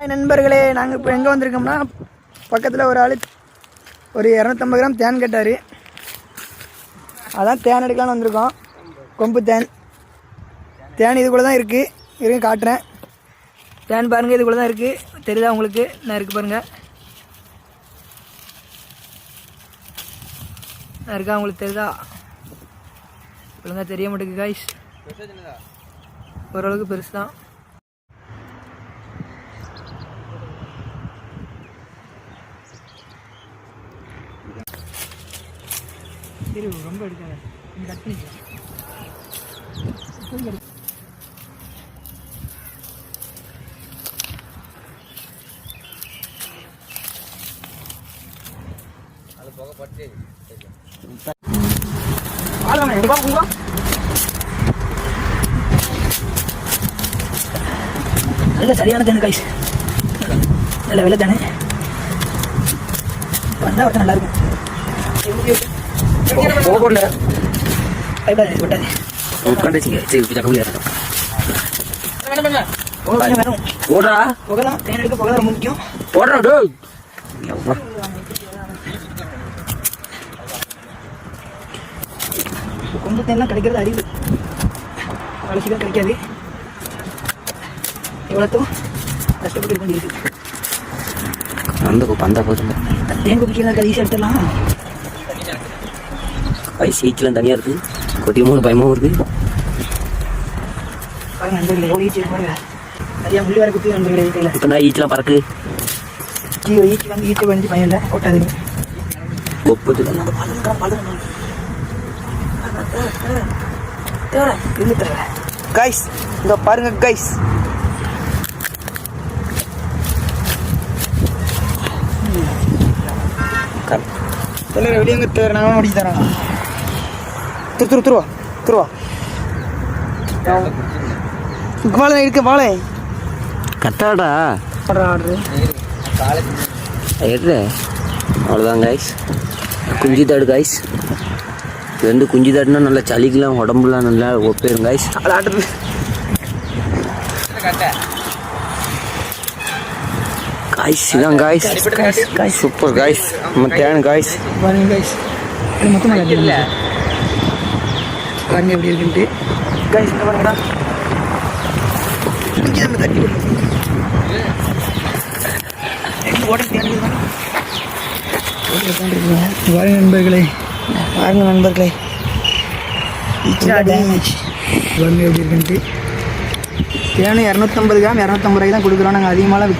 நண்பர்களே, நாங்கள் இப்போ எங்கே வந்திருக்கோம்னா, பக்கத்தில் ஒரு ஆள் ஒரு 250 கிராம் தேன் கேட்டார். அதான் தேன் எடுக்கலான்னு வந்திருக்கோம். கொம்பு தேன் இதுக்குள்ளே தான் இருக்குது. இருங்க காட்டுறேன். தேன் பாருங்கள், இதுக்குள்ளே தான் இருக்குது. தெரியுதா உங்களுக்கு? நான் இருக்குது பாருங்கள். நான் இருக்கா உங்களுக்கு தெரியுதா? ஒழுங்காக தெரிய மாட்டேங்குது காய்ஸ். ஓரளவுக்கு பெருசு தான். சரி, ரொம்ப எடுக்காத, கட் பண்ணிக்கலாம். நல்ல சரியான தேனு காய்ஸ், நல்ல வெள்ளை தேனு வந்தா ஒருத்தர் நல்லா இருக்கும். கொம்பு தேன்லாம் கிடைக்கிறது அறிவு, வளர்ச்சிதான் கிடைக்காது. எவ்வளோத்தும் கஷ்டப்பட்டு இருக்க வேண்டியிருக்கு. அந்த போதும் தேன் குப்பிக்கலாம் ஈஸியாக எடுத்துடலாம். சீச்செலாம் தனியாக இருக்குது, கொட்டியமும் பயமும் இருக்குது. பாருங்க நண்பர்களே, எவ்வளோ ஈச்சி பாருங்க. நிறையா முள்ளி வர குத்தி நண்பர்களே. இப்போ நான் ஈச்செலாம் பறக்கு ஈச்சி வந்து ஈச்சை வந்து பயம் இல்லை, ஓட்டாதுங்க. ஒப்புது கைஸ், இந்த பாருங்க கைஸ், வெளியே தேவை நான் முடிச்சு தரேன். திருவா வாழை இருக்க வாழை கத்தாடா ஆர்டரு எடு. அவ்வளோதான் கைஸ், குஞ்சு தாடு கைஸ். இது வந்து குஞ்சு தாடுனா நல்லா சளிக்கெலாம் உடம்புலாம் நல்லா ஒப்பேரும் கைஸ். ஆர்டர் கைஸ் இதான் கைஸ், சூப்பர் கைஸ். நம்ம தேன் கைஸ் பாருங்க கைஸ், இது மொத்தமாக கட்டிடல பாருங்க எப்படி இருக்குன்ட்டு கைஸ். இந்த பாருங்கடா தட்டி பாருங்க நண்பர்களே, பாருங்க நண்பர்களே டேமேஜ் பாருங்க எப்படி இருக்குன்ட்டு. தேனு 250 கிராம் 250 ரூபாய்க்கு தான் கொடுக்குறோம். நாங்கள் அதிகமாக